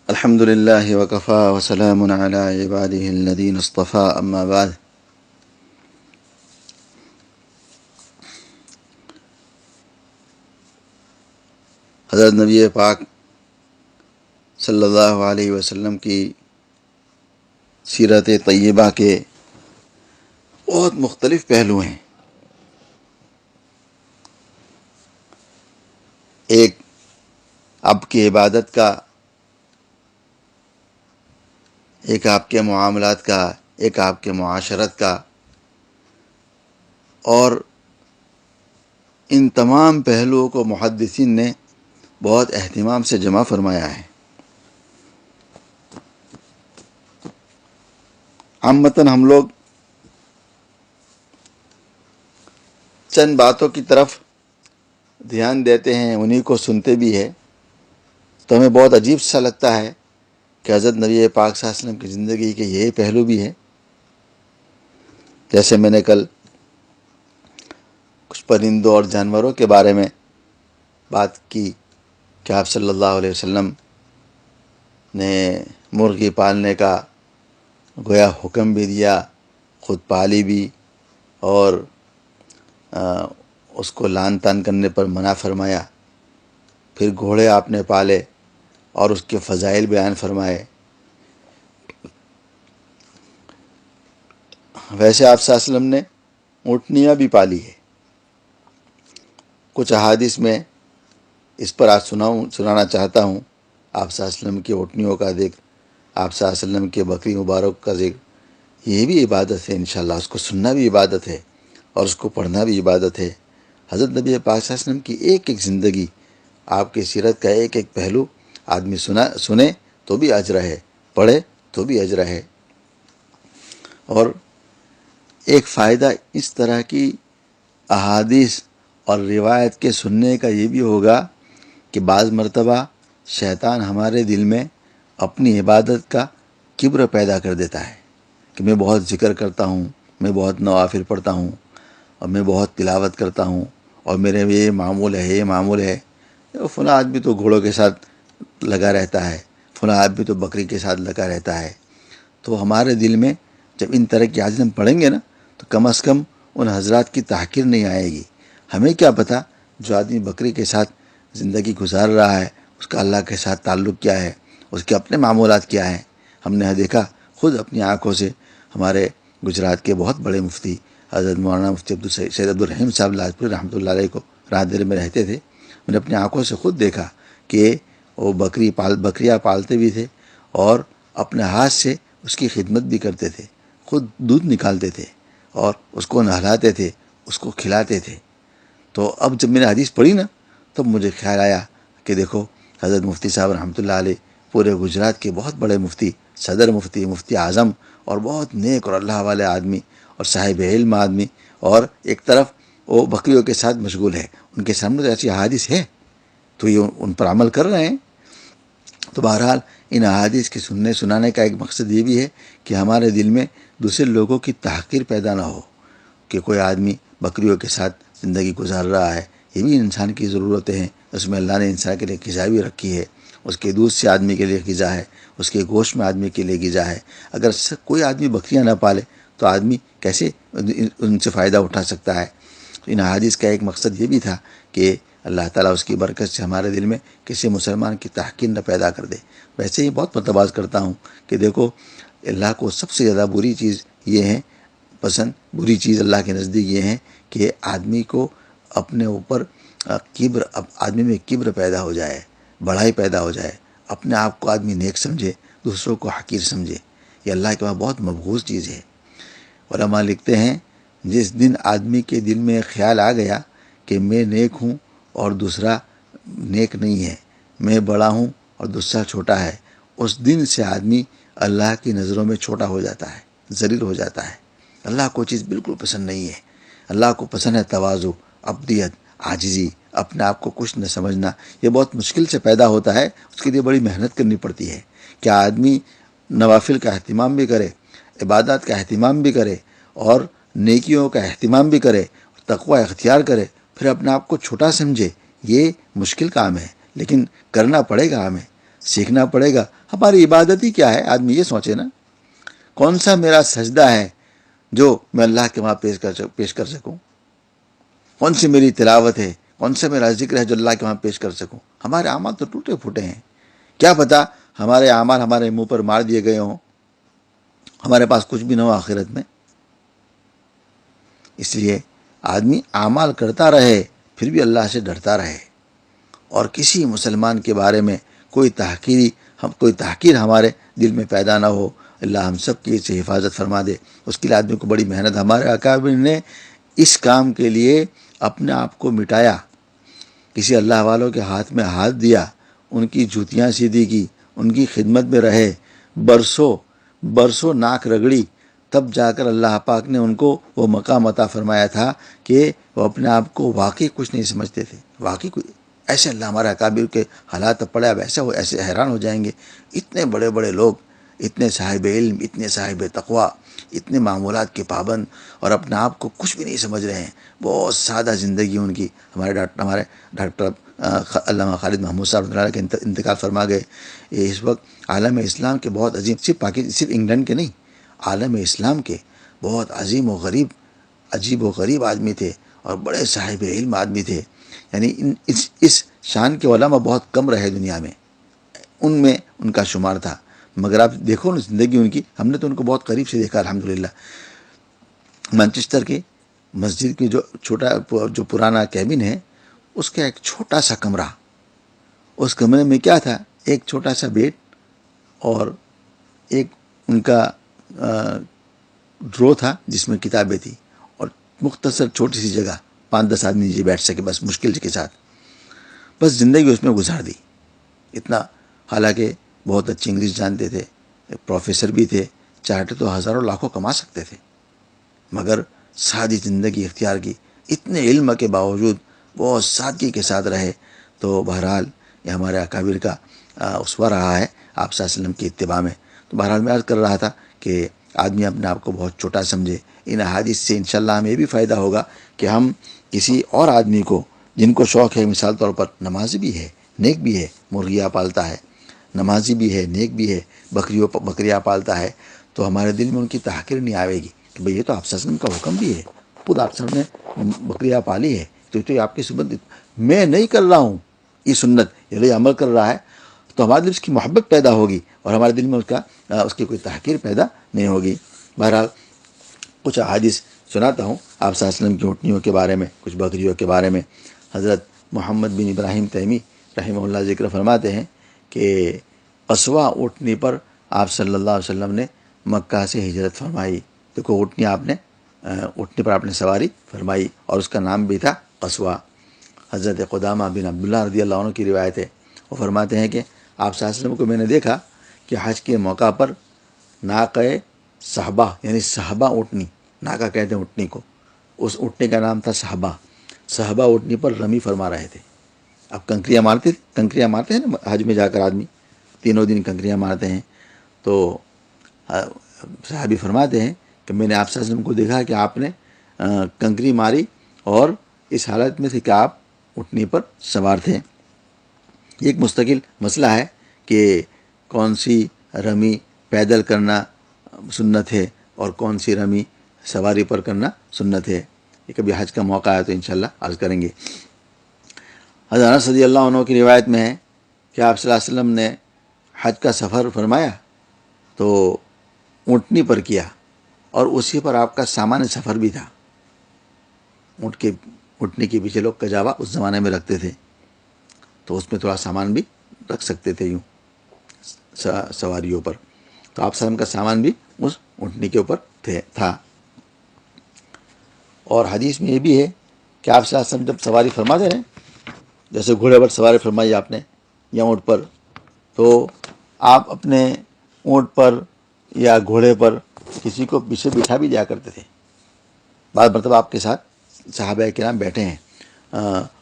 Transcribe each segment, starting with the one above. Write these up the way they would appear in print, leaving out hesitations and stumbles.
الحمد لله وكفى وسلام على عباده الذين اصطفى أما بعد. حضرت نبی پاک صلی اللہ علیہ وسلم کی سیرت طیبہ کے بہت مختلف پہلو ہیں. ایک آپ کی عبادت کا، ایک آپ کے معاملات کا، ایک آپ کے معاشرت کا، اور ان تمام پہلوؤں کو محدثین نے بہت اہتمام سے جمع فرمایا ہے. عامةً ہم لوگ چند باتوں کی طرف دھیان دیتے ہیں، انہی کو سنتے بھی ہیں، تو ہمیں بہت عجیب سا لگتا ہے کہ حضرت نبی پاک صلی اللہ علیہ وسلم کی زندگی کے یہ پہلو بھی ہیں. جیسے میں نے کل کچھ پرندوں اور جانوروں کے بارے میں بات کی کہ آپ صلی اللہ علیہ وسلم نے مرغی پالنے کا گویا حکم بھی دیا، خود پالی بھی، اور اس کو لان تان کرنے پر منع فرمایا. پھر گھوڑے آپ نے پالے اور اس کے فضائل بیان فرمائے. ویسے آپ صلی اللہ علیہ وسلم نے اونٹنیاں بھی پالی ہے. کچھ احادیث میں اس پر آج سنانا چاہتا ہوں. آپ صلی اللہ علیہ وسلم کی اونٹنیوں کا ذکر، آپ صلی اللہ علیہ وسلم کے بکری مبارک کا ذکر، یہ بھی عبادت ہے. انشاءاللہ اس کو سننا بھی عبادت ہے اور اس کو پڑھنا بھی عبادت ہے. حضرت نبی پاک صلی اللہ علیہ وسلم کی ایک ایک زندگی، آپ کی سیرت کا ایک ایک پہلو آدمی سنے تو بھی اجر ہے، پڑھے تو بھی اجر ہے. اور ایک فائدہ اس طرح کی احادیث اور روایت کے سننے کا یہ بھی ہوگا کہ بعض مرتبہ شیطان ہمارے دل میں اپنی عبادت کا کبر پیدا کر دیتا ہے کہ میں بہت ذکر کرتا ہوں، میں بہت نوافل پڑھتا ہوں، اور میں بہت تلاوت کرتا ہوں، اور میرے یہ معمول ہے، یہ معمول ہے. فلاں آدمی تو گھوڑوں کے ساتھ لگا رہتا ہے، فلاں آدمی تو بکری کے ساتھ لگا رہتا ہے. تو ہمارے دل میں جب ان طرح کی عادتیں پڑھیں گے نا، تو کم از کم ان حضرات کی تحقیر نہیں آئے گی. ہمیں کیا پتہ جو آدمی بکری کے ساتھ زندگی گزار رہا ہے اس کا اللہ کے ساتھ تعلق کیا ہے، اس کے اپنے معمولات کیا ہیں. ہم نے دیکھا خود اپنی آنکھوں سے، ہمارے گجرات کے بہت بڑے مفتی حضرت مولانا مفتی سید عبدالرحیم صاحب لاجپوری رحمۃ اللہ علیہ کو رات دیر میں رہتے تھے. میں نے اپنی آنکھوں سے خود دیکھا کہ وہ بکریاں پالتے بھی تھے اور اپنے ہاتھ سے اس کی خدمت بھی کرتے تھے، خود دودھ نکالتے تھے اور اس کو نہلاتے تھے، اس کو کھلاتے تھے. تو اب جب میں نے حدیث پڑھی نا، تب مجھے خیال آیا کہ دیکھو حضرت مفتی صاحب رحمۃ اللہ علیہ پورے گجرات کے بہت بڑے مفتی، صدر مفتی، مفتی اعظم، اور بہت نیک اور اللہ والے آدمی اور صاحب علم آدمی، اور ایک طرف وہ بکریوں کے ساتھ مشغول ہے. ان کے سامنے تو ایسی احادیث ہے تو یہ ان پر عمل کر رہے ہیں. تو بہرحال ان احادیث کے سنانے کا ایک مقصد یہ بھی ہے کہ ہمارے دل میں دوسرے لوگوں کی تحقیر پیدا نہ ہو کہ کوئی آدمی بکریوں کے ساتھ زندگی گزار رہا ہے. یہ بھی انسان کی ضرورتیں ہیں، اس میں اللہ نے انسان کے لیے غذا بھی رکھی ہے. اس کے دودھ سے آدمی کے لیے غذا ہے، اس کے گوشت میں آدمی کے لیے غذا ہے. اگر کوئی آدمی بکریاں نہ پالے تو آدمی کیسے ان سے فائدہ اٹھا سکتا ہے؟ تو ان احادیث کا ایک مقصد یہ بھی تھا کہ اللہ تعالیٰ اس کی برکت سے ہمارے دل میں کسی مسلمان کی تحقیر نہ پیدا کر دے. ویسے ہی بہت مرتبہ کرتا ہوں کہ دیکھو اللہ کو سب سے زیادہ بری چیز یہ ہے، بری چیز اللہ کے نزدیک یہ ہے کہ آدمی کو اپنے اوپر کبر، آدمی میں کبر پیدا ہو جائے، بڑائی پیدا ہو جائے، اپنے آپ کو آدمی نیک سمجھے، دوسروں کو حقیر سمجھے. یہ اللہ کے پاس بہت مبغوض چیز ہے. علماء لکھتے ہیں جس دن آدمی کے دل میں خیال آ گیا کہ میں نیک ہوں اور دوسرا نیک نہیں ہے، میں بڑا ہوں اور دوسرا چھوٹا ہے، اس دن سے آدمی اللہ کی نظروں میں چھوٹا ہو جاتا ہے، ذلیل ہو جاتا ہے. اللہ کو چیز بالکل پسند نہیں ہے. اللہ کو پسند ہے تواضع، عبدیت، عاجزی، اپنے آپ کو کچھ نہ سمجھنا. یہ بہت مشکل سے پیدا ہوتا ہے، اس کے لیے بڑی محنت کرنی پڑتی ہے. کیا آدمی نوافل کا اہتمام بھی کرے، عبادات کا اہتمام بھی کرے اور نیکیوں کا اہتمام بھی کرے، تقوی اختیار کرے، پھر اپنے آپ کو چھوٹا سمجھے، یہ مشکل کام ہے لیکن کرنا پڑے گا ہمیں. سیکھنا پڑے گا. ہماری عبادت ہی کیا ہے؟ آدمی یہ سوچے نا, کون سا میرا سجدہ ہے جو میں اللہ کے وہاں پیش کر سکوں؟ کون سی میری تلاوت ہے؟ کون سا میرا ذکر ہے جو اللہ کے وہاں پیش کر سکوں؟ ہمارے اعمال تو ٹوٹے پھوٹے ہیں. کیا پتا ہمارے اعمال ہمارے منہ پر مار دیے گئے ہوں, ہمارے پاس کچھ بھی نہ ہو آخرت میں. اس لیے آدمی اعمال کرتا رہے, پھر بھی اللہ سے ڈرتا رہے, اور کسی مسلمان کے بارے میں کوئی تحقیر ہمارے دل میں پیدا نہ ہو. اللہ ہم سب کی اسے حفاظت فرما دے. اس کے لیے آدمی کو بڑی محنت, ہمارے اکابر نے اس کام کے لیے اپنے آپ کو مٹایا, کسی اللہ والوں کے ہاتھ میں ہاتھ دیا, ان کی جوتیاں سیدھی کی, ان کی خدمت میں رہے, برسوں ناک رگڑی, تب جا کر اللہ پاک نے ان کو وہ مقام عطا فرمایا تھا کہ وہ اپنے آپ کو واقعی کچھ نہیں سمجھتے تھے. واقعی ایسے اللہ ہمارے اکابر کے حالات پڑے, اب ایسے حیران ہو جائیں گے. اتنے بڑے بڑے لوگ, اتنے صاحب علم, اتنے صاحب تقویٰ, اتنے معمولات کے پابند, اور اپنے آپ کو کچھ بھی نہیں سمجھ رہے ہیں. بہت سادہ زندگی ان کی. ہمارے ڈاکٹر علامہ خالد محمود صاحب رحمۃ اللہ علیہ کے انتقال فرما گئے. یہ اس وقت عالم اسلام کے بہت عظیم, صرف انگلینڈ کے نہیں, عالم اسلام کے بہت عجیب و غریب آدمی تھے, اور بڑے صاحب علم آدمی تھے. یعنی اس شان کے علماء بہت کم رہے دنیا میں, ان میں ان کا شمار تھا. مگر آپ دیکھو نا زندگی ان کی, ہم نے تو ان کو بہت قریب سے دیکھا الحمدللہ. مانچسٹر کی مسجد کی جو پرانا کیبن ہے, اس کا ایک چھوٹا سا کمرہ, اس کمرے میں کیا تھا, ایک چھوٹا سا بیڈ اور ایک ان کا ڈرو تھا جس میں کتابیں تھیں, اور مختصر چھوٹی سی جگہ, 5-10 آدمی نیچے بیٹھ سکے بس, مشکل کے ساتھ. بس زندگی اس میں گزار دی اتنا. حالانکہ بہت اچھی انگلش جانتے تھے, پروفیسر بھی تھے, چاہتے تو ہزاروں لاکھوں کما سکتے تھے, مگر سادی زندگی اختیار کی. اتنے علم کے باوجود بہت سادگی کے ساتھ رہے. تو بہرحال یہ ہمارے اکابر کا اسوہ رہا ہے آپ صلی اللہ علیہ وسلم کی اتباع میں. تو بہرحال میں عرض کر رہا تھا کہ آدمی اپنے آپ کو بہت چھوٹا سمجھے. ان احادیث سے انشاءاللہ ہمیں یہ بھی فائدہ ہوگا کہ ہم کسی اور آدمی کو, جن کو شوق ہے, مثال طور پر نمازی بھی ہے, نیک بھی ہے, مرغیاں پالتا ہے, نمازی بھی ہے, نیک بھی ہے, بکریاں پالتا ہے, تو ہمارے دل میں ان کی تحقیر نہیں آئے گی کہ بھئی یہ تو آپ صلی اللہ علیہ وسلم کا حکم بھی ہے, خود آپ صلی اللہ علیہ وسلم نے بکریاں پالی ہے, تو یہ آپ کی سنت, میں نہیں کر رہا ہوں یہ سنت, یہ عمل کر رہا ہے, تو ہمارے دل اس کی محبت پیدا ہوگی, اور ہمارے دل میں اس کی کوئی تحقیر پیدا نہیں ہوگی. بہرحال کچھ احادیث سناتا ہوں آپ صلی اللہ علیہ وسلم کی اونٹنیوں کے بارے میں, کچھ بکریوں کے بارے میں. حضرت محمد بن ابراہیم تیمی رحمہ اللہ ذکر فرماتے ہیں کہ قصوہ اونٹنی پر آپ صلی اللہ علیہ وسلم نے مکہ سے ہجرت فرمائی. دیکھو اونٹنی پر آپ نے سواری فرمائی, اور اس کا نام بھی تھا قصوہ. حضرت قدامہ بن عبداللہ رضی اللہ عنہ کی روایت ہے, وہ فرماتے ہیں کہ آپ صلی اللہ علیہ وسلم کو میں نے دیکھا کہ حج کے موقع پر ناقہ صحبہ, یعنی صحبہ اونٹنی, ناقہ کہتے ہیں اونٹنی کو, اس اونٹنی کا نام تھا صحبہ اونٹنی پر رمی فرما رہے تھے. اب کنکریاں مارتے ہیں نا حج میں جا کر آدمی, 3 دن کنکریاں مارتے ہیں. تو صحابی فرماتے ہیں کہ میں نے آپ صلی اللہ علیہ وسلم کو دیکھا کہ آپ نے کنکری ماری, اور اس حالت میں تھے کہ آپ اونٹنی پر سوار تھے. یہ ایک مستقل مسئلہ ہے کہ کون سی رمی پیدل کرنا سنت ہے اور کون سی رمی سواری پر کرنا سنت ہے. یہ کبھی حج کا موقع آیا تو انشاءاللہ عرض کریں گے. حضرت انس رضی اللہ عنہ کی روایت میں ہے کہ آپ صلی اللہ علیہ وسلم نے حج کا سفر فرمایا تو اونٹنی پر کیا, اور اسی پر آپ کا سامان سفر بھی تھا. اونٹنی کے پیچھے لوگ کجاوا اس زمانے میں رکھتے تھے, تو اس میں تھوڑا سامان بھی رکھ سکتے تھے یوں سواریوں پر. تو آپ صلی اللہ علیہ وسلم کا سامان بھی اس اونٹنی کے اوپر تھا. اور حدیث میں یہ بھی ہے کہ آپ صلی اللہ علیہ وسلم جب سواری فرماتے ہیں, جیسے گھوڑے پر سواری فرمائی آپ نے یا اونٹ پر, تو آپ اپنے اونٹ پر یا گھوڑے پر کسی کو پیچھے بٹھا بھی دیا کرتے تھے. بعض مرتبہ آپ کے ساتھ صحابہ کرام بیٹھے ہیں.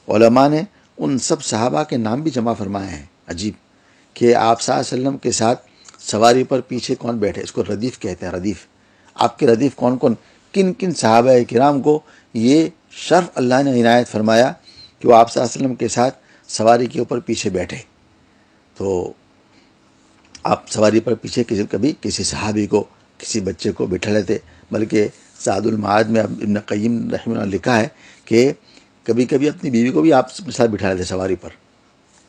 علماء نے ان سب صحابہ کے نام بھی جمع فرمائے ہیں. عجیب کہ آپ صلی اللہ علیہ وسلم کے ساتھ سواری پر پیچھے کون بیٹھے, اس کو ردیف کہتے ہیں. ردیف, آپ کے ردیف کون کن صحابہ کرام کو یہ شرف اللہ نے عنایت فرمایا کہ وہ آپ صلی اللہ علیہ وسلم کے ساتھ سواری کے اوپر پیچھے بیٹھے. تو آپ سواری پر پیچھے کبھی کسی صحابی کو، کسی بچے کو بٹھا لیتے، بلکہ زاد المعاد میں ابن قیم رحمہ اللہ نے لکھا ہے کہ کبھی کبھی اپنی بیوی کو بھی آپ ساتھ بٹھا لیتے سواری پر،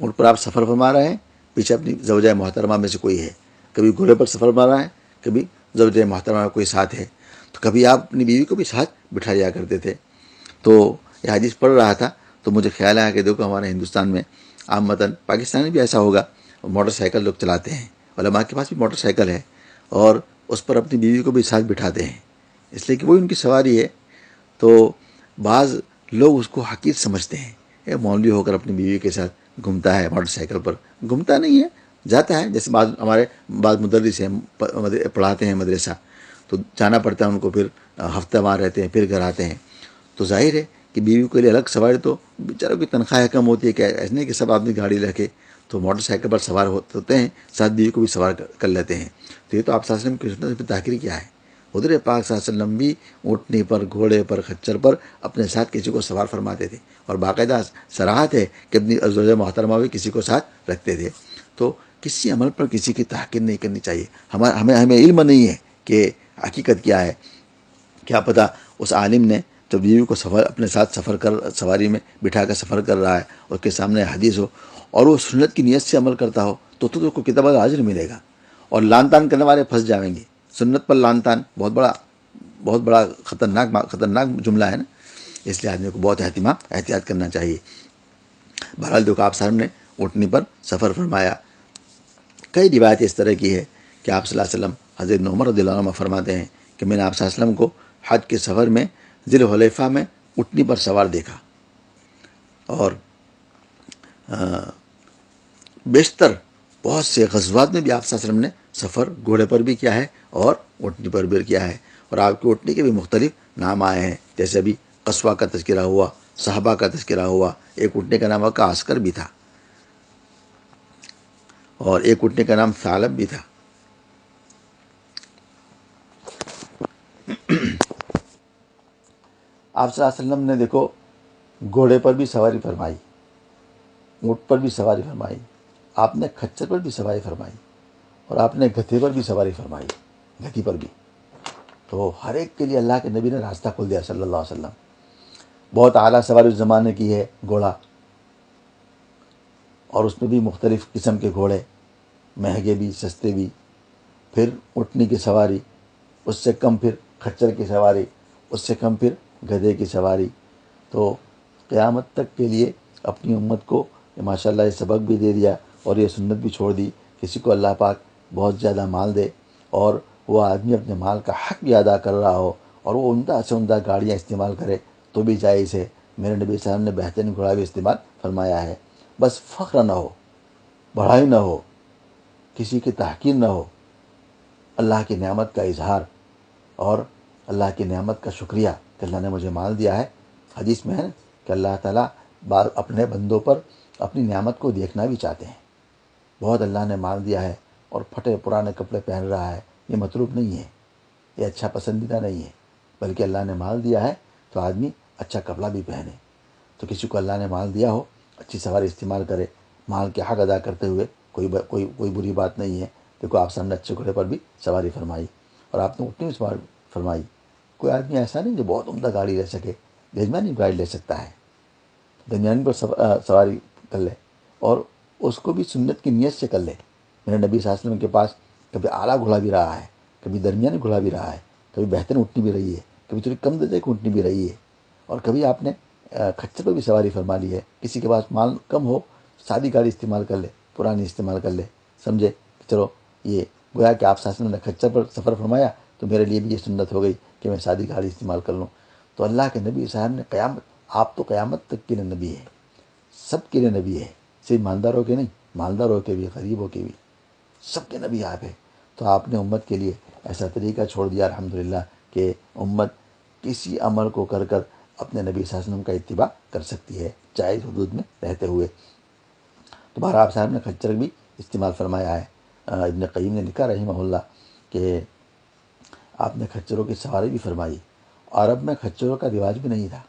ان پر آپ سفر فرما رہے ہیں، پیچھے اپنی زوجہ محترمہ میں سے کوئی ہے، کبھی گھوڑے پر سفر فرما رہا ہے، کبھی زوجہ محترمہ میں کوئی ساتھ ہے، تو کبھی آپ اپنی بیوی کو بھی ساتھ بٹھا لیا کرتے تھے۔ تو یہ حدیث پڑھ رہا تھا تو مجھے خیال آیا کہ دیکھو ہمارے ہندوستان میں عامتاً، پاکستان میں بھی ایسا ہوگا، موٹر سائیکل لوگ چلاتے ہیں، علماء کے پاس بھی موٹر سائیکل ہے، اور اس پر اپنی بیوی کو بھی ساتھ بٹھاتے ہیں، اس لیے کہ وہ ان کی سواری ہے۔ تو بعض لوگ اس کو حقیر سمجھتے ہیں، یہ مولوی ہو کر اپنی بیوی کے ساتھ گھومتا ہے موٹر سائیکل پر، گھومتا نہیں ہے، جاتا ہے، جیسے بعض مدرس ہیں، پڑھاتے ہیں مدرسہ، تو جانا پڑتا ہے ان کو، پھر ہفتہ وہاں رہتے ہیں، پھر گھر آتے ہیں، تو ظاہر ہے کہ بیوی کے لیے الگ سواری، تو بیچاروں کی تنخواہ کم ہوتی ہے، کہ ایسے نہیں کہ سب آدمی گاڑی رکھے، تو موٹر سائیکل پر سوار ہوتے ہیں، ساتھ بیوی کو بھی سوار کر لیتے ہیں۔ تو یہ تو آپ صلی اللہ علیہ وسلم کی سنت میں تاخیر کیا ہے، حضور پاک صلی اللہ علیہ وسلم بھی اونٹنی پر، گھوڑے پر، خچر پر اپنے ساتھ کسی کو سوار فرماتے تھے، اور باقاعدہ صراحت ہے کہ اپنی زوجہ محترمہ بھی کسی کو ساتھ رکھتے تھے۔ تو کسی عمل پر کسی کی تحقیر نہیں کرنی چاہیے۔ ہمیں علم نہیں ہے کہ حقیقت کیا ہے، کیا پتہ اس عالم نے تو بیوی کو اپنے ساتھ سواری میں بٹھا کر سفر کر رہا ہے، اس کے سامنے حدیث ہو، اور وہ سنت کی نیت سے عمل کرتا ہو، تو کو کتاب اجر ملے گا، اور لان تان کرنے والے پھنس جائیں گے۔ سنت پر لان تان بہت بڑا خطرناک جملہ ہے نا، اس لیے آدمی کو بہت احتیاط کرنا چاہیے۔ بہرحال دیکھو، آپ صاحب نے اونٹنی پر سفر فرمایا۔ کئی روایتیں اس طرح کی ہے کہ آپ صلی اللہ علیہ وسلم، حضرت عمر رضی اللہ عنہ فرماتے ہیں کہ میں نے آپ صلی اللہ علیہ وسلم کو حج کے سفر میں ذی الحلیفہ میں اونٹنی پر سوار دیکھا، اور بیشتر بہت سے غزوات میں بھی آپ صلی اللہ علیہ وسلم نے سفر گھوڑے پر بھی کیا ہے اور اونٹنی پر بھی کیا ہے، اور آپ کی اونٹنی کے بھی مختلف نام آئے ہیں، جیسے ابھی قصوہ کا تذکرہ ہوا، صحابہ کا تذکرہ ہوا، ایک اونٹنی کا نام کا عسکر بھی تھا، اور ایک اونٹنی کا نام ثعلب بھی تھا۔ آپ صلی اللہ علیہ وسلم نے دیکھو گھوڑے پر بھی سواری فرمائی، اونٹ پر بھی سواری فرمائی، آپ نے کھچر پر بھی سواری فرمائی، اور آپ نے گدھے پر بھی سواری فرمائی، گدھی پر بھی۔ تو ہر ایک کے لیے اللہ کے نبی نے راستہ کھول دیا صلی اللہ علیہ وسلم۔ بہت اعلیٰ سواری اس زمانے کی ہے گھوڑا، اور اس میں بھی مختلف قسم کے گھوڑے، مہنگے بھی سستے بھی، پھر اونٹنی کی سواری، اس سے کم پھر کھچر کی سواری، اس سے کم پھر گدھے کی سواری۔ تو قیامت تک کے لیے اپنی امت کو ماشاء اللہ یہ سبق بھی دے دیا، اور یہ سنت بھی چھوڑ دی۔ کسی کو اللہ پاک بہت زیادہ مال دے، اور وہ آدمی اپنے مال کا حق بھی ادا کر رہا ہو، اور وہ عمدہ سے عمدہ گاڑیاں استعمال کرے، تو بھی جائز ہے۔ میرے نبی صاحب نے بہترین گھوڑا بھی استعمال فرمایا ہے۔ بس فخر نہ ہو، بڑائی نہ ہو، کسی کی تحقیر نہ ہو، اللہ کی نعمت کا اظہار، اور اللہ کی نعمت کا شکریہ کہ اللہ نے مجھے مال دیا ہے۔ حدیث میں ہے کہ اللہ تعالیٰ اپنے بندوں پر اپنی نعمت کو دیکھنا بھی چاہتے ہیں۔ بہت اللہ نے مال دیا ہے اور پھٹے پرانے کپڑے پہن رہا ہے، یہ مطلوب نہیں ہے، یہ اچھا پسندیدہ نہیں ہے، بلکہ اللہ نے مال دیا ہے تو آدمی اچھا کپڑا بھی پہنے۔ تو کسی کو اللہ نے مال دیا ہو، اچھی سواری استعمال کرے، مال کے حق ادا کرتے ہوئے، کوئی بری بات نہیں ہے۔ دیکھو آپ سامنے اچھے گھوڑے پر بھی سواری فرمائی، اور آپ نے اونٹنی بھی سواری فرمائی۔ کوئی آدمی ایسا نہیں جو بہت عمدہ گاڑی لے سکے، درمیانی گاڑی لے سکتا ہے، درمیانی پر سواری کر لے، اور اس کو بھی سنت کی نیت سے کر لے۔ میرے نبی صلی اللہ علیہ وسلم کے پاس کبھی اعلیٰ گھوڑا بھی رہا ہے، کبھی درمیانی گھوڑا بھی رہا ہے، کبھی بہترین اونٹنی بھی رہی ہے، کبھی تھوڑی کم درجے کی اونٹنی بھی رہی ہے، اور کبھی آپ نے کھچر پر بھی سواری فرما لی ہے۔ کسی کے پاس مال کم ہو، سادی گاڑی استعمال کر لے، پرانی استعمال کر لے، سمجھے کہ چلو یہ گویا کہ آپ صلی اللہ علیہ وسلم نے کھچر پر سفر فرمایا تو میرے لیے بھی یہ سنت ہو گئی کہ میں سادی گاڑی استعمال کر لوں۔ تو اللہ کے نبی صاحب نے آپ تو قیامت تک کے لیے نبی ہے، سب کے لیے نبی ہے، صرف مالداروں کے نہیں، مالداروں کے بھی، غریبوں کے بھی، سب کے نبی آپ ہیں۔ تو آپ نے امت کے لیے ایسا طریقہ چھوڑ دیا الحمدللہ کہ امت کسی عمل کو کر اپنے نبی صلی اللہ علیہ وسلم کا اتباع کر سکتی ہے، جائز حدود میں رہتے ہوئے۔ تو بہر آپ صاحب نے کھچر بھی استعمال فرمایا ہے۔ ابن قیم نے لکھا رحمہ اللہ کہ آپ نے کھچروں کی سواری بھی فرمائی۔ عرب میں کھچروں کا رواج بھی نہیں تھا،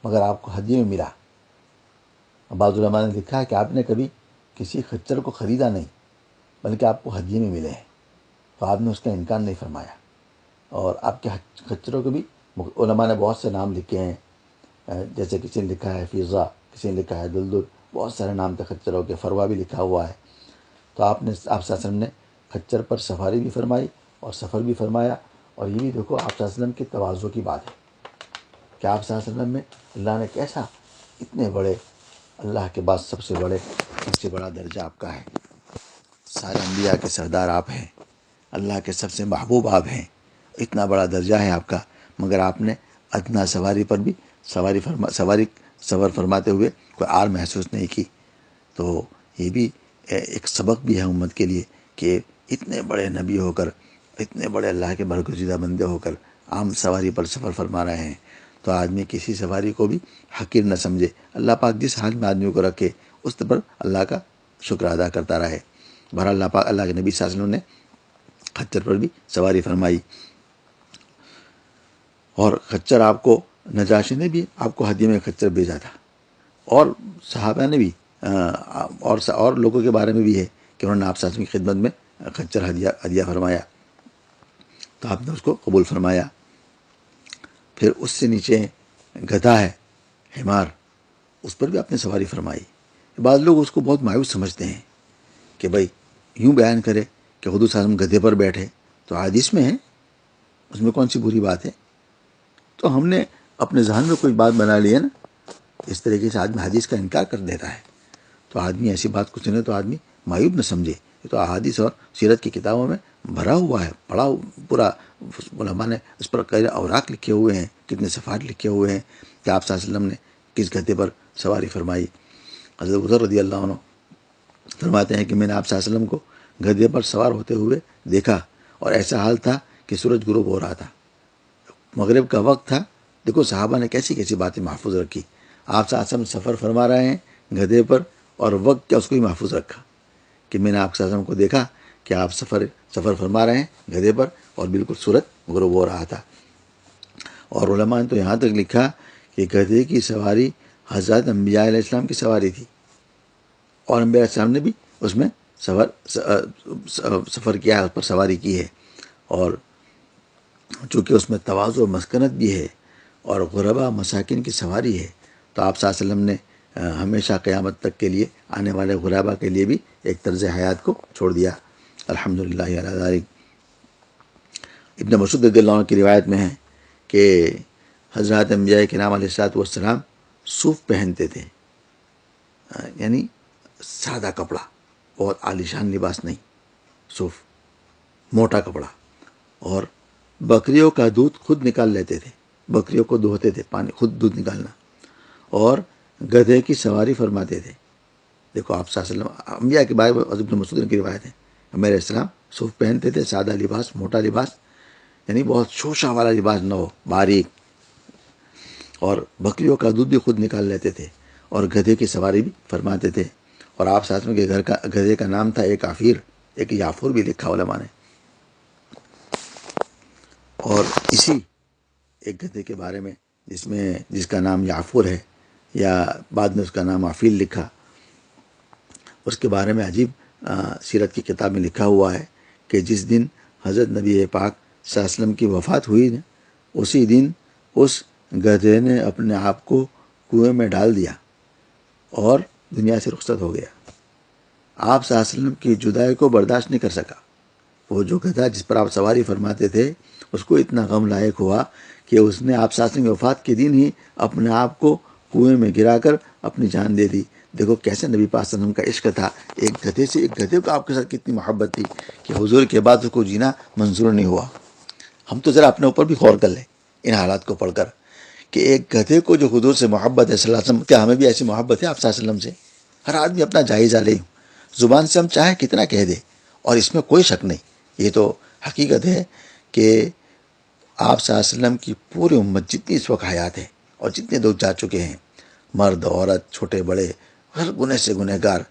مگر آپ کو ہدیے میں ملا۔ بعض علماء نے لکھا ہے کہ آپ نے کبھی کسی خچر کو خریدا نہیں، بلکہ آپ کو ہدیے میں ملے ہیں، تو آپ نے اس کا انکار نہیں فرمایا۔ اور آپ کے خچروں کو بھی علماء نے بہت سے نام لکھے ہیں، جیسے کسی نے لکھا ہے فیضا، کسی نے لکھا ہے دلدل، بہت سارے نام تھے خچروں کے، فروا بھی لکھا ہوا ہے۔ تو آپ صلی اللہ علیہ وسلم نے خچر پر سفاری بھی فرمائی اور سفر بھی فرمایا۔ اور یہ بھی دیکھو آپ صلی اللہ علیہ وسلم کی تواضع کی بات ہے کہ آپ صلی اللہ علیہ وسلم میں اللہ نے کیسا، اتنے بڑے، اللہ کے بعد سب سے بڑا درجہ آپ کا ہے، سارے انبیاء کے سردار آپ ہیں، اللہ کے سب سے محبوب آپ ہیں، اتنا بڑا درجہ ہے آپ کا، مگر آپ نے ادنا سواری پر بھی سفر فرماتے ہوئے کوئی آر محسوس نہیں کی۔ تو یہ بھی ایک سبق بھی ہے امت کے لیے کہ اتنے بڑے نبی ہو کر، اتنے بڑے اللہ کے برگزیدہ بندے ہو کر عام سواری پر سفر فرما رہے ہیں، تو آدمی کسی سواری کو بھی حقیر نہ سمجھے، اللہ پاک جس حال میں آدمی کو رکھے اس پر اللہ کا شکر ادا کرتا رہے۔ بہرحال اللہ پاک، اللہ کے نبی صلی اللہ علیہ وسلم نے خچر پر بھی سواری فرمائی، اور خچر آپ کو نجاشی نے بھی آپ کو ہدیے میں خچر بھیجا تھا، اور صحابہ نے بھی اور لوگوں کے بارے میں بھی ہے کہ انہوں نے آپ صلی اللہ علیہ وسلم کی خدمت میں خچر ہدیہ فرمایا، تو آپ نے اس کو قبول فرمایا۔ پھر اس سے نیچے گدھا ہے، حمار، اس پر بھی آپ نے سواری فرمائی۔ بعض لوگ اس کو بہت مایوس سمجھتے ہیں کہ بھائی یوں بیان کرے کہ حضور صلی اللہ علیہ وسلم گدھے پر بیٹھے، تو حدیث میں ہے، اس میں کون سی بری بات ہے؟ تو ہم نے اپنے ذہن میں کوئی بات بنا لی ہے نا، اس طریقے سے آدمی حدیث کا انکار کر دیتا ہے۔ تو آدمی ایسی بات کو سنے تو آدمی معیوب نہ سمجھے، یہ تو احادیث اور سیرت کی کتابوں میں بھرا ہوا ہے، پڑھا پورا، علماء نے اس پر کئی اوراق لکھے ہوئے ہیں، کتنے صفحات لکھے ہوئے ہیں کہ آپ صلی اللہ علیہ وسلم نے کس گدھے پر سواری فرمائی۔ حضرت عذر رضی اللہ عنہ فرماتے ہیں کہ میں نے آپ صلی اللہ علیہ وسلم کو گدھے پر سوار ہوتے ہوئے دیکھا، اور ایسا حال تھا کہ سورج غروب ہو رہا تھا، مغرب کا وقت تھا۔ دیکھو صحابہ نے کیسی کیسی باتیں محفوظ رکھی، آپ صلی اللہ علیہ وسلم سفر فرما رہے ہیں گدھے پر، اور وقت کیا اس کو بھی محفوظ رکھا کہ میں نے آپ صلی اللہ علیہ وسلم کو دیکھا کہ آپ سفر فرما رہے ہیں گدھے پر، اور بالکل سورج غروب ہو رہا تھا۔ اور علماء نے تو یہاں تک لکھا کہ گدھے کی سواری حضرت انبیاء علیہ السلام کی سواری تھی، اور انبیاء علیہ السلام نے بھی اس میں سفر کیا ہے، اس پر سواری کی ہے، اور چونکہ اس میں تواضع و مسکنت بھی ہے اور غربا مساکین کی سواری ہے، تو آپ صلی اللہ علیہ وسلم نے ہمیشہ قیامت تک کے لیے آنے والے غربا کے لیے بھی ایک طرز حیات کو چھوڑ دیا۔ الحمدللہ علی ذالک۔ ابن مسعود رضی اللہ عنہ کی روایت میں ہے کہ حضرات انبیاء کرام علیہ الصلوۃ والسلام صوف پہنتے تھے، یعنی سادہ کپڑا، بہت عالیشان لباس نہیں، صوف، موٹا کپڑا، اور بکریوں کا دودھ خود نکال لیتے تھے، بکریوں کو دھوتے تھے، پانی خود دودھ نکالنا، اور گدھے کی سواری فرماتے تھے۔ دیکھو آپ صلی اللہ علیہ وسلم، انبیاء کے بارے میں ابن مسعود کی روایت ہے، میرے السلام صوف پہنتے تھے، سادہ لباس، موٹا لباس، یعنی بہت شوشہ والا لباس نہ ہو، باریک، اور بکریوں کا دودھ بھی خود نکال لیتے تھے، اور گدھے کی سواری بھی فرماتے تھے۔ اور آپ صلی اللہ علیہ وسلم کے گدھے کا نام تھا ایک عفیر، ایک یافور بھی لکھا علماء نے۔ اور اسی ایک گدھے کے بارے میں جس کا نام یافور ہے، یا بعد میں اس کا نام عفیل لکھا، اس کے بارے میں عجیب سیرت کی کتاب میں لکھا ہوا ہے کہ جس دن حضرت نبی پاک صلی اللہ علیہ وسلم کی وفات ہوئی نا، اسی دن اس گدھے نے اپنے آپ کو کنویں میں ڈال دیا اور دنیا سے رخصت ہو گیا۔ آپ صلی اللہ علیہ وسلم کی جدائی کو برداشت نہیں کر سکا۔ وہ جو گدھا جس پر آپ سواری فرماتے تھے، اس کو اتنا غم لائق ہوا کہ اس نے آپ صلی اللہ علیہ وسلم کی وفات کے دن ہی اپنے آپ کو کنویں میں گرا کر اپنی جان دے دی۔ دیکھو کیسے نبی پاک صلی اللہ علیہ وسلم کا عشق تھا، ایک گدھے کو آپ کے ساتھ کتنی محبت تھی کہ حضور کے بعد اس کو جینا منظور نہیں ہوا۔ ہم تو ذرا اپنے اوپر بھی غور کر لیں ان حالات کو پڑھ کر کہ ایک گدھے کو جو حضور سے محبت ہے صلی اللہ علیہ وسلم، کیا ہمیں بھی ایسی محبت ہے آپ صلی اللہ علیہ وسلم سے؟ ہر آدمی اپنا جائزہ لے، زبان سے ہم چاہے کتنا کہہ دے، اور اس میں کوئی شک نہیں، یہ تو حقیقت ہے کہ آپ صلی اللہ علیہ وسلم کی پوری امت جتنی اس وقت حیات ہے اور جتنے لوگ جا چکے ہیں، مرد عورت چھوٹے بڑے، ہر گناہ سے گنہ گار،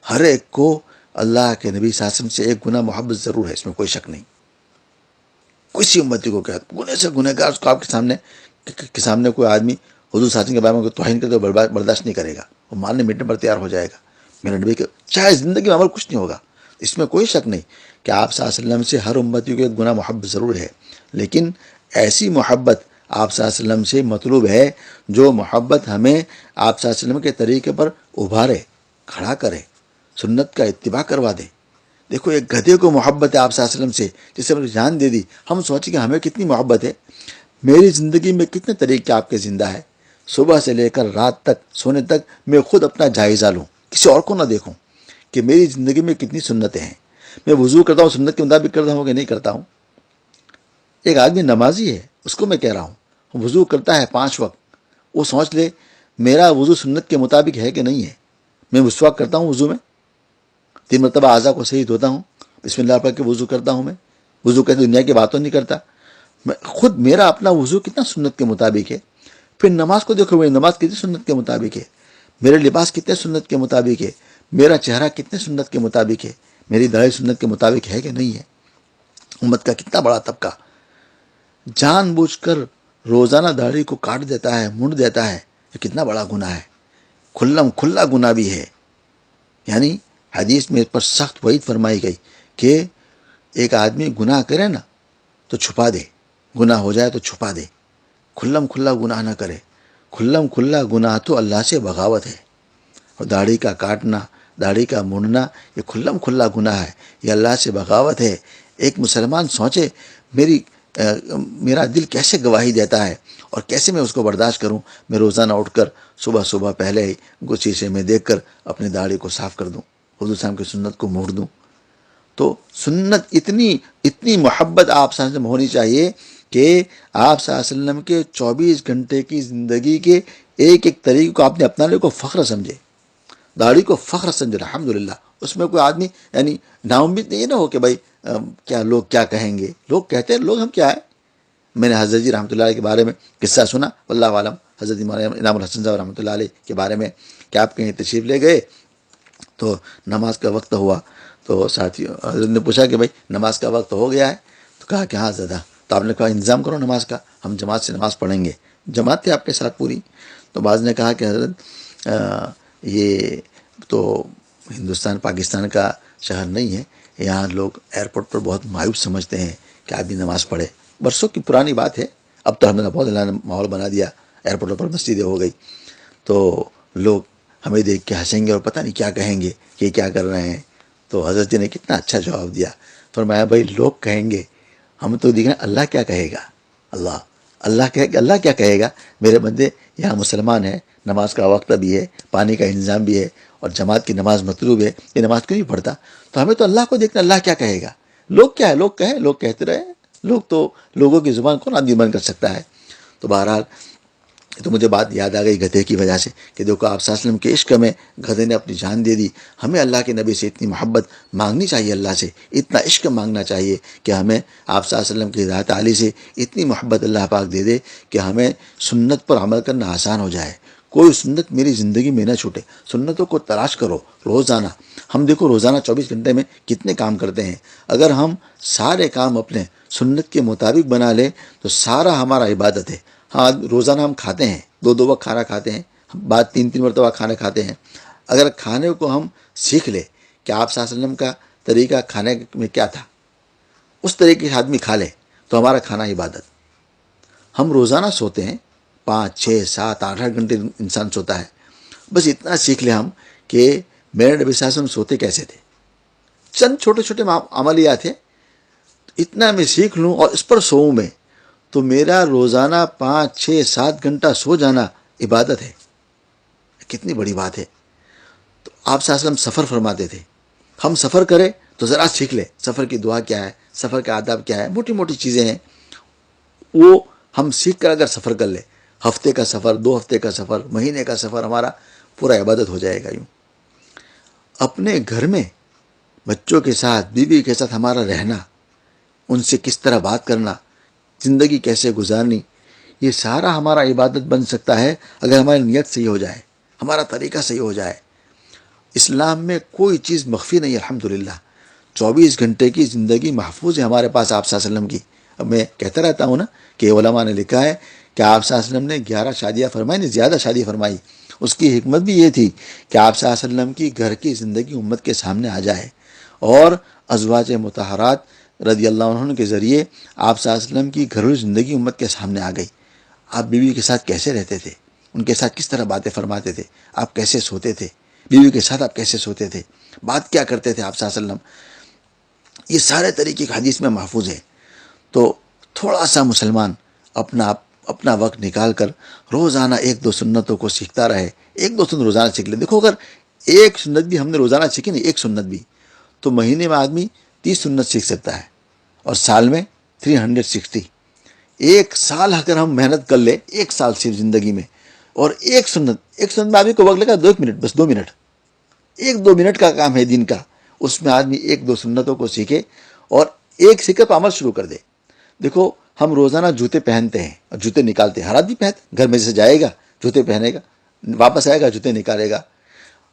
ہر ایک کو اللہ کے نبی صلی اللہ علیہ وسلم سے ایک گناہ محبت ضرور ہے، اس میں کوئی شک نہیں۔ کسی امتی کو کیا گناہ سے گنہ گار، اس کو آپ کے سامنے کوئی آدمی حضور صلی اللہ علیہ وسلم کے بارے میں توہین کرے تو برداشت نہیں کرے گا، وہ مارنے مٹنے پر تیار ہو جائے گا۔ میرے نبی کے چاہے زندگی میں عمل کچھ نہیں ہوگا، اس میں کوئی شک نہیں کہ آپ صلی اللہ علیہ وسلم سے ہر امتی کو ایک گناہ محبت ضرور ہے، لیکن ایسی محبت آپ صلی اللہ علیہ وسلم سے مطلوب ہے جو محبت ہمیں آپ صلی اللہ علیہ وسلم کے طریقے پر ابھارے، کھڑا کرے، سنت کا اتباع کروا دے۔ دیکھو ایک گدھے کو محبت ہے آپ صلی اللہ علیہ وسلم سے، جس سے ہم نے جان دے دی، ہم سوچیں کہ ہمیں کتنی محبت ہے۔ میری زندگی میں کتنے طریقے آپ کے زندہ ہے، صبح سے لے کر رات تک سونے تک میں خود اپنا جائزہ لوں، کسی اور کو نہ دیکھوں کہ میری زندگی میں کتنی سنتیں ہیں۔ میں وضو کرتا ہوں سنت کے مطابق کرتا ہوں کہ نہیں کرتا ہوں؟ ایک آدمی نمازی ہے، اس کو میں کہہ رہا ہوں وضو کرتا ہے 5 وقت، وہ سوچ لے میرا وضو سنت کے مطابق ہے کہ نہیں ہے۔ میں مسواک کرتا ہوں وضو میں، 3 مرتبہ اعضاء کو صحیح دھوتا ہوں، بسم اللہ پڑھ کے وضو کرتا ہوں، میں وضو کہتے دنیا کی باتوں نہیں کرتا، میں خود میرا اپنا وضو کتنا سنت کے مطابق ہے۔ پھر نماز کو دیکھو، میری نماز کتنی سنت کے مطابق ہے، میرے لباس کتنے سنت کے مطابق ہے، میرا چہرہ کتنے سنت کے مطابق ہے، میری داڑھی سنت کے مطابق ہے کہ نہیں ہے۔ امت کا کتنا بڑا طبقہ جان بوجھ کر روزانہ داڑھی کو کاٹ دیتا ہے، منڈ دیتا ہے، یہ کتنا بڑا گناہ ہے، کھلم کھلا گناہ بھی ہے۔ یعنی حدیث میں اس پر سخت وعید فرمائی گئی کہ ایک آدمی گناہ کرے نا تو چھپا دے، گناہ ہو جائے تو چھپا دے، کھلم کھلا گناہ نہ کرے۔ کھلم کھلا گناہ تو اللہ سے بغاوت ہے، اور داڑھی کا کاٹنا، داڑھی کا مونڈنا یہ کھلم کھلا گناہ ہے، یہ اللہ سے بغاوت ہے۔ ایک مسلمان سوچے میرا دل کیسے گواہی دیتا ہے اور کیسے میں اس کو برداشت کروں۔ میں روزانہ اٹھ کر صبح پہلے ہی شیشے میں دیکھ کر اپنی داڑھی کو صاف کر دوں، حضور صاحب کی سنت کو موڑ دوں۔ تو سنت اتنی محبت آپ صلی اللہ علیہ وسلم ہونی چاہیے کہ آپ صلی اللہ علیہ وسلم کے 24 گھنٹے کی زندگی کے ایک ایک طریقے کو آپ نے اپنانے کو فخر سمجھے، داڑھی کو فخر سمجھے۔ الحمدللہ اس میں کوئی آدمی یعنی نا امید نہیں نہ ہو کہ بھائی کیا لوگ کیا کہیں گے، لوگ کہتے ہیں لوگ ہم کیا ہے۔ میں نے حضرت جی رحمۃ اللہ علیہ کے بارے میں قصہ سنا، واللہ عالم، حضرت انعام الحسن صاحب رحمۃ اللہ علیہ کے بارے میں کہ آپ کہیں تشریف لے گئے تو نماز کا وقت ہوا، تو ساتھی حضرت نے پوچھا کہ بھائی نماز کا وقت ہو گیا ہے، تو کہا کہ ہاں زدہ، تو آپ نے کہا انتظام کرو نماز کا، ہم جماعت سے نماز پڑھیں گے۔ جماعت تھی آپ کے ساتھ پوری۔ تو بعض نے کہا کہ حضرت یہ تو ہندوستان پاکستان کا شہر نہیں ہے، یہاں لوگ ایئرپورٹ پر بہت مایوس سمجھتے ہیں کہ آدمی نماز پڑھے۔ برسوں کی پرانی بات ہے، اب تو ہم نے بہت اللہ نے ماحول بنا دیا، ایئرپورٹوں پر مسجدیں ہو گئی، تو لوگ ہمیں دیکھ کے ہنسیں گے اور پتہ نہیں کیا کہیں گے کہ یہ کیا کر رہے ہیں۔ تو حضرت جی نے کتنا اچھا جواب دیا، فرمایا بھائی لوگ کہیں گے، ہم تو دیکھیں اللہ کیا کہے گا، اللہ کیا کہے گا۔ میرے بندے یہاں مسلمان ہیں، نماز کا وقت بھی ہے، پانی کا انتظام بھی ہے، اور جماعت کی نماز مطلوب ہے، یہ نماز کیوں نہیں پڑھتا؟ تو ہمیں تو اللہ کو دیکھنا، اللہ کیا کہے گا۔ لوگ کیا ہے، لوگ کہیں، لوگ کہتے رہے، لوگ تو لوگوں کی زبان کون آدمی بند کر سکتا ہے۔ تو بہرحال تو مجھے بات یاد آ گئی گدھے کی وجہ سے کہ دیکھو آپ صلی اللہ علیہ وسلم کے عشق میں گدھے نے اپنی جان دے دی۔ ہمیں اللہ کے نبی سے اتنی محبت مانگنی چاہیے، اللہ سے اتنا عشق مانگنا چاہیے کہ ہمیں آپ صلی اللہ علیہ وسلم کی ہدایت عالی سے اتنی محبت اللہ پاک دے دے کہ ہمیں سنت پر عمل کرنا آسان ہو جائے، کوئی سنت میری زندگی میں نہ چھوٹے۔ سنتوں کو تلاش کرو روزانہ۔ ہم دیکھو روزانہ 24 گھنٹے میں کتنے کام کرتے ہیں، اگر ہم سارے کام اپنے سنت کے مطابق بنا لیں تو سارا ہمارا عبادت ہے۔ ہاں روزانہ ہم کھاتے ہیں، 2 وقت کھانا کھاتے ہیں، بعد 3 مرتبہ کھانا کھاتے ہیں۔ اگر کھانے کو ہم سیکھ لیں کہ آپ صلی اللہ علیہ وسلم کا طریقہ کھانے میں کیا تھا، اس طریقے سے آدمی کھا لے تو ہمارا کھانا عبادت۔ ہم روزانہ سوتے ہیں 5 6 7 8 گھنٹے انسان سوتا ہے، بس اتنا سیکھ لیں ہم کہ میرے نبی صلی اللہ علیہ وسلم سوتے کیسے تھے، چند چھوٹے چھوٹے عملیات ہیں، اتنا میں سیکھ لوں اور اس پر سوؤں میں، تو میرا روزانہ 5 6 7 گھنٹہ سو جانا عبادت ہے۔ کتنی بڑی بات ہے۔ تو آپ صلی اللہ علیہ وسلم سفر فرماتے تھے، ہم سفر کریں تو ذرا سیکھ لیں سفر کی دعا کیا ہے، سفر کے آداب کیا ہے، موٹی موٹی چیزیں ہیں، وہ ہم سیکھ کر اگر سفر کر لیں، ہفتے کا سفر، 2 ہفتے کا سفر، مہینے کا سفر، ہمارا پورا عبادت ہو جائے گا۔ یوں اپنے گھر میں بچوں کے ساتھ، بیوی کے ساتھ ہمارا رہنا، ان سے کس طرح بات کرنا، زندگی کیسے گزارنی، یہ سارا ہمارا عبادت بن سکتا ہے اگر ہماری نیت صحیح ہو جائے، ہمارا طریقہ صحیح ہو جائے۔ اسلام میں کوئی چیز مخفی نہیں، الحمدللہ 24 گھنٹے کی زندگی محفوظ ہے ہمارے پاس آپ صلی اللہ علیہ وسلم کی۔ اب میں کہتا رہتا ہوں نا کہ علماء نے لکھا ہے کہ آپ صلی اللہ علیہ وسلم نے 11 شادیاں فرمائی، نہیں زیادہ شادی فرمائی۔ اس کی حکمت بھی یہ تھی کہ آپ صلی اللہ علیہ وسلم کی گھر کی زندگی امت کے سامنے آ جائے، اور ازواج مطہرات رضی اللہ عنہ کے ذریعے آپ صلی اللہ علیہ وسلم کی گھریلو زندگی امت کے سامنے آ گئی. آپ بیوی کے ساتھ کیسے رہتے تھے، ان کے ساتھ کس طرح باتیں فرماتے تھے، آپ کیسے سوتے تھے، بیوی کے ساتھ آپ کیسے سوتے تھے، بات کیا کرتے تھے آپ صلی اللہ علیہ وسلم، یہ سارے طریقے حدیث میں محفوظ ہیں. تو تھوڑا سا مسلمان اپنا وقت نکال کر روزانہ ایک دو سنتوں کو سیکھتا رہے. ایک دو سنت روزانہ سیکھ لے. دیکھو اگر ایک سنت بھی ہم نے روزانہ سیکھی نا، ایک سنت بھی، تو مہینے میں آدمی 30 سنت سیکھ سکتا ہے، اور سال میں 360. ایک سال اگر ہم محنت کر لیں، ایک سال صرف زندگی میں، اور ایک سنت میں آدمی کو وقت لگا 2 منٹ، بس 2 منٹ، 1-2 منٹ کا کام ہے دن کا، اس میں آدمی 1-2 سنتوں کو سیکھے اور ایک سیکھے پہ عمل شروع کر دے. دیکھو ہم روزانہ جوتے پہنتے ہیں اور جوتے نکالتے ہیں، ہر آدمی پہنتے، گھر میں سے جائے گا جوتے پہنے گا، واپس آئے گا جوتے نکالے گا.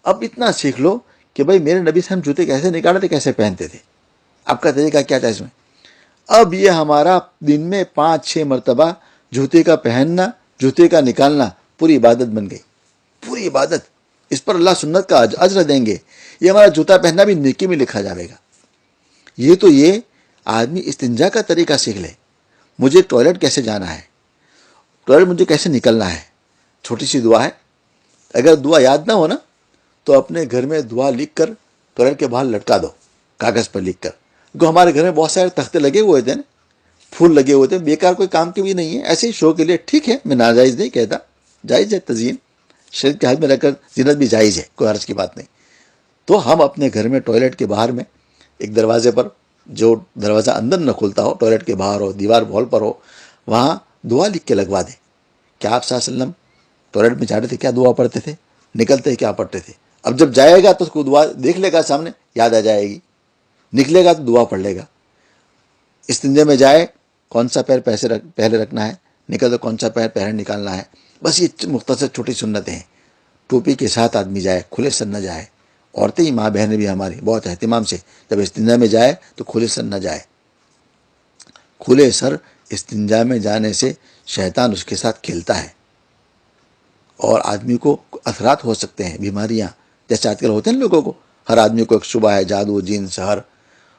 اب اتنا سیکھ لو کہ بھائی میرے نبی سے ہم جوتے کیسے نکالتے تھے، کیسے پہنتے تھے، آپ کا طریقہ کیا تھا اس میں. اب یہ ہمارا دن میں 5-6 مرتبہ جوتے کا پہننا، جوتے کا نکالنا پوری عبادت بن گئی، پوری عبادت. اس پر اللہ سنت کا اجر دیں گے. یہ ہمارا جوتا پہننا بھی نیکی میں لکھا جائے گا. یہ آدمی استنجا کا طریقہ سیکھ لے. مجھے ٹوائلٹ کیسے جانا ہے، ٹوائلٹ مجھے کیسے نکلنا ہے، چھوٹی سی دعا ہے. اگر دعا یاد نہ ہو نا تو اپنے گھر میں دعا لکھ کر ٹوائلٹ کے باہر لٹکا دو، کاغذ پر لکھ کر. کیونکہ ہمارے گھر میں بہت سارے تختے لگے ہوئے تھے نا، پھول لگے ہوئے تھے، بیکار کوئی کام کے بھی نہیں ہے، ایسے ہی شو کے لیے. ٹھیک ہے، میں ناجائز نہیں کہتا، جائز ہے تزئین، شریعت کے ہاتھ میں رکھ کر زینت بھی جائز ہے، کوئی حرج کی بات نہیں. تو ہم اپنے گھر میں ٹوائلٹ کے باہر میں ایک دروازے پر، جو دروازہ اندر نہ کھلتا ہو، ٹوائلٹ کے باہر ہو، دیوار وال پر ہو، وہاں دعا لکھ کے لگوا دیں. کیا آپ صلی اللہ علیہ وسلم ٹوائلٹ میں جاتے تھے، کیا دعا پڑھتے تھے، نکلتے کیا پڑھتے تھے. اب جب جائے گا تو اس کو دعا دیکھ لے گا، سامنے یاد آ جائے گی، نکلے گا تو دعا پڑھ لے گا. استنجے میں جائے کون سا پیر پہلے رکھنا ہے، نکل تو کون سا پیر پہلے نکالنا ہے. بس یہ مختصر چھوٹی سنتیں ہیں. ٹوپی کے ساتھ آدمی جائے، کھلے سر نہ جائے. عورتیں ہی، ماں بہنیں بھی ہماری بہت اہتمام سے جب استنجا میں جائے تو کھلے سر نہ جائے. کھلے سر استنجا میں جانے سے شیطان اس کے ساتھ کھیلتا ہے اور آدمی کو اثرات ہو سکتے ہیں، بیماریاں جیسے آج کل ہوتے ہیں لوگوں کو. ہر آدمی کو ایک شبہ ہے، جادو، جن، سحر.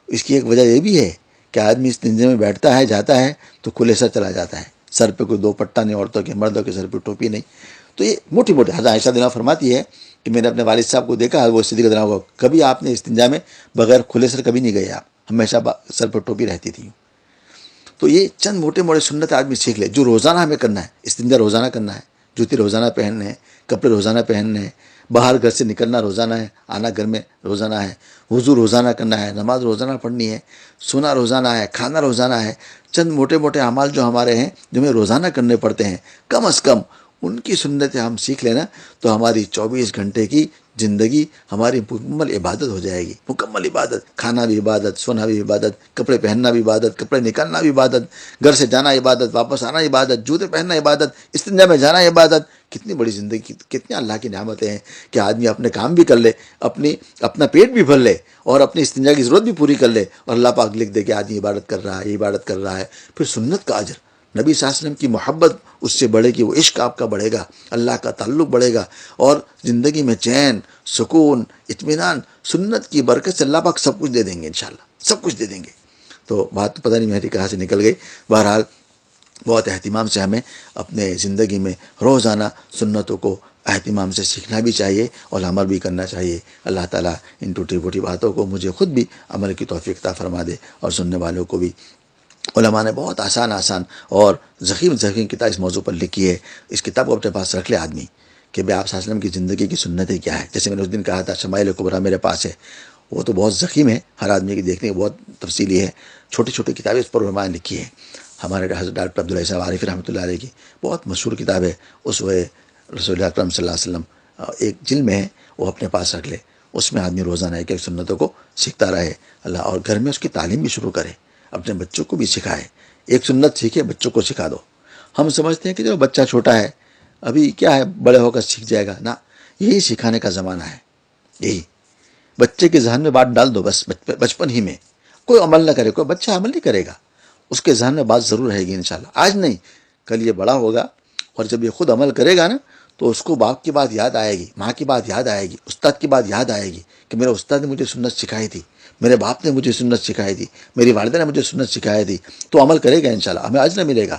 اس کی ایک وجہ یہ بھی ہے کہ آدمی استنجے میں بیٹھتا ہے، جاتا ہے تو کھلے سر چلا جاتا ہے. سر پہ کوئی دوپٹہ نہیں، عورتوں کے، مردوں کے سر پہ ٹوپی نہیں. تو یہ موٹی موٹی حضرت عائشہ رضی فرماتی ہے کہ میں نے اپنے والد صاحب کو دیکھا، وہ صدیق رضی اللہ عنہ کو، کبھی آپ نے استنجا میں بغیر کھلے سر کبھی نہیں گئے، آپ ہمیشہ سر پہ ٹوپی رہتی تھی. تو یہ چند موٹے موٹے سنت آدمی سیکھ لے جو روزانہ ہمیں کرنا ہے. استنجا روزانہ کرنا ہے، جوتے روزانہ پہننے ہیں، کپڑے روزانہ پہننے ہیں، باہر گھر سے نکلنا روزانہ ہے، آنا گھر میں روزانہ ہے، وضو روزانہ کرنا ہے، نماز روزانہ پڑھنی ہے، سونا روزانہ ہے، کھانا روزانہ ہے. چند موٹے موٹے اعمال جو ہمارے ہیں، جو ہمیں روزانہ کرنے پڑتے ہیں، کم از کم ان کی سنتیں ہم سیکھ لینا تو ہماری 24 گھنٹے کی زندگی ہماری مکمل عبادت ہو جائے گی. مکمل عبادت، کھانا بھی عبادت، سونا بھی عبادت، کپڑے پہننا بھی عبادت، کپڑے نکالنا بھی عبادت، گھر سے جانا عبادت، واپس آنا عبادت، جوتے پہننا عبادت، استنجا میں جانا عبادت. کتنی بڑی زندگی، کتنی اللہ کی نعمتیں ہیں کہ آدمی اپنے کام بھی کر لے، اپنا پیٹ بھی بھر لے اور اپنی استنجا کی ضرورت بھی پوری کر لے، اور اللہ پاک لکھ دے کہ آدمی عبادت کر رہا ہے، یہ عبادت کر رہا ہے. پھر سنت کا اجر، نبی صلی اللہ علیہ وسلم کی محبت اس سے بڑھے گی، وہ عشق آپ کا بڑھے گا، اللہ کا تعلق بڑھے گا، اور زندگی میں چین، سکون، اطمینان. سنت کی برکت سے اللہ پاک سب کچھ دے دیں گے، انشاءاللہ سب کچھ دے دیں گے. تو بات تو پتہ نہیں میری کہاں سے نکل گئی. بہرحال بہت اہتمام سے ہمیں اپنے زندگی میں روزانہ سنتوں کو اہتمام سے سیکھنا بھی چاہیے اور عمل بھی کرنا چاہیے. اللہ تعالیٰ ان ٹوٹی پھوٹی باتوں کو مجھے خود بھی عمل کی توفیق عطا فرما دے، اور سننے والوں کو بھی. علماء نے بہت آسان اور ضخیم کتاب اس موضوع پر لکھی ہے. اس کتاب کو اپنے پاس رکھ لے آدمی کہ بھئی آپ صلی اللہ علیہ وسلم کی زندگی کی سنتیں کیا ہے. جیسے میں نے اس دن کہا تھا شمائل کبریٰ میرے پاس ہے، وہ تو بہت ضخیم ہے، ہر آدمی کی دیکھنے کی بہت تفصیلی ہے. چھوٹی چھوٹی کتابیں اس پر علماء نے لکھی ہے. ہمارے حضرت ڈاکٹر عبداللہ صاحب عارفی رحمۃ اللہ علیہ کی بہت مشہور کتاب ہے اسوہ رسول اکرم صلی اللہ علیہ وسلم، ایک جلد میں ہے، وہ اپنے پاس رکھ لے. اس میں آدمی روزانہ ایک سنتوں کو سیکھتا رہے اللہ، اور گھر میں اس کی تعلیم بھی شروع کرے، اپنے بچوں کو بھی سکھائے. ایک سنت سیکھے، بچوں کو سکھا دو. ہم سمجھتے ہیں کہ جو بچہ چھوٹا ہے ابھی کیا ہے، بڑے ہو کر سیکھ جائے گا. نہ، یہی سکھانے کا زمانہ ہے. یہی بچے کے ذہن میں بات ڈال دو، بس بچپن ہی میں. کوئی عمل نہ کرے، کوئی بچہ عمل نہیں کرے گا، اس کے ذہن میں بات ضرور رہے گی انشاءاللہ. آج نہیں، کل یہ بڑا ہوگا، اور جب یہ خود عمل کرے گا نا تو اس کو باپ کی بات یاد آئے گی، ماں کی بات یاد آئے گی، استاد کی بات یاد آئے گی کہ میرے استاد نے مجھے سنت سکھائی تھی، میرے باپ نے مجھے سنت سکھائی تھی، میری والدہ نے مجھے سنت سکھائی تھی، تو عمل کرے گا انشاءاللہ، ہمیں اجر ملے گا۔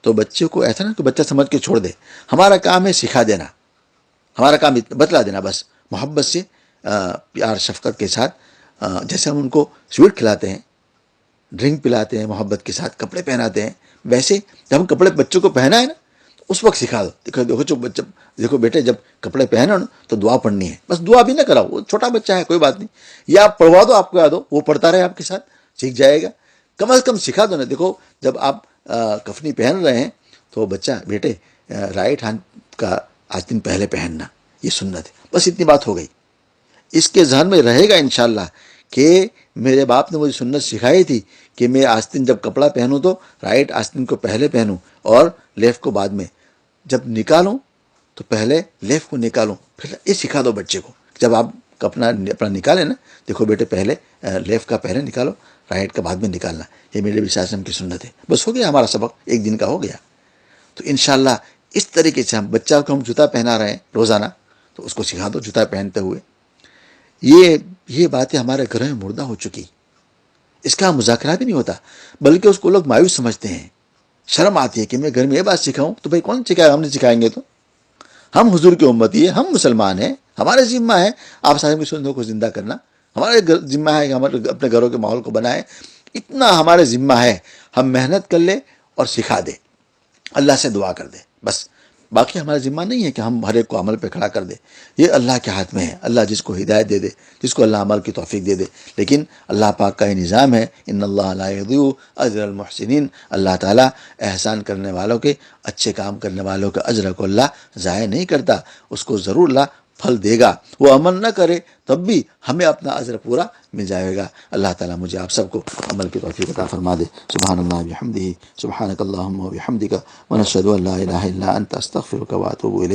تو بچے کو ایسا نا کہ بچہ سمجھ کے چھوڑ دے، ہمارا کام ہے سکھا دینا، ہمارا کام بتلا دینا بس، محبت سے پیار شفقت کے ساتھ، جیسے ہم ان کو سویٹ کھلاتے ہیں، ڈرنک پلاتے ہیں محبت کے ساتھ، کپڑے پہناتے ہیں، ویسے جب ہم کپڑے بچوں کو پہنا ہے نا تو اس وقت سکھا دو، دیکھو بیٹے جب کپڑے پہنو نا تو دعا پڑھنی ہے، بس دعا بھی نہ کراؤ، وہ چھوٹا بچہ ہے کوئی بات نہیں، یا آپ پڑھوا دو، آپ کو یاد ہو وہ پڑھتا رہے آپ کے ساتھ، سیکھ جائے گا، کم از کم سکھا دو نا۔ دیکھو جب آپ کفنی پہن رہے ہیں تو بچہ بیٹے رائٹ ہینڈ کا آستین پہلے پہننا، یہ سنت ہے، بس اتنی بات ہو گئی، اس کے ذہن میں رہے گا انشاءاللہ کہ میرے باپ نے مجھے سنت سکھائی تھی کہ میں آستین جب کپڑا پہنوں تو رائٹ آستین کو پہلے پہنوں اور لیفٹ کو بعد میں، جب نکالوں تو پہلے لیفٹ کو نکالوں، پھر یہ سکھا دو بچے کو، جب آپ اپنا نکالیں نا، دیکھو بیٹے پہلے لیفٹ کا پہلے نکالو، رائٹ کا بعد میں نکالنا، یہ میرے بھی شاسم کی سنت ہے، بس ہو گیا ہمارا سبق، ایک دن کا ہو گیا۔ تو انشاءاللہ اس طریقے سے ہم بچہ کو ہم جوتا پہنا رہے ہیں روزانہ، تو اس کو سکھا دو جوتا پہنتے ہوئے۔ یہ باتیں ہمارے گھروں میں مردہ ہو چکی، اس کا مذاکرہ بھی نہیں ہوتا، بلکہ اس کو لوگ مایوس سمجھتے ہیں، شرم آتی ہے کہ میں گھر میں یہ بات سکھاؤں تو بھائی کون سکھائے، ہم نہیں سکھائیں گے تو، ہم حضور کی امتی ہیں، ہم مسلمان ہیں، ہمارے ذمہ ہے آپ صاحب کی سنتوں کو زندہ کرنا، ہمارے ذمہ ہے کہ ہم اپنے گھروں کے ماحول کو بنائیں، اتنا ہمارے ذمہ ہے، ہم محنت کر لیں اور سکھا دیں، اللہ سے دعا کر دیں، بس باقی ہمارا ذمہ نہیں ہے کہ ہم ہر ایک کو عمل پہ کھڑا کر دیں، یہ اللہ کے ہاتھ میں ہے، اللہ جس کو ہدایت دے دے، جس کو اللہ عمل کی توفیق دے دے، لیکن اللہ پاک کا یہ نظام ہے، ان اللہ لا یضیع اجر المحسنین، اللہ تعالیٰ احسان کرنے والوں کے، اچھے کام کرنے والوں کے اجر کو اللہ ضائع نہیں کرتا، اس کو ضرور اللہ پھل دے گا، وہ عمل نہ کرے تب بھی ہمیں اپنا اجر پورا مل جائے گا۔ اللہ تعالیٰ مجھے آپ سب کو عمل کی توفیق عطا فرما دے۔ سبحان اللہ بحمدہ، سبحانک اللہم و بحمدک، ونشہد ان لا الہ الا انت، استغفرک واتوب الیک۔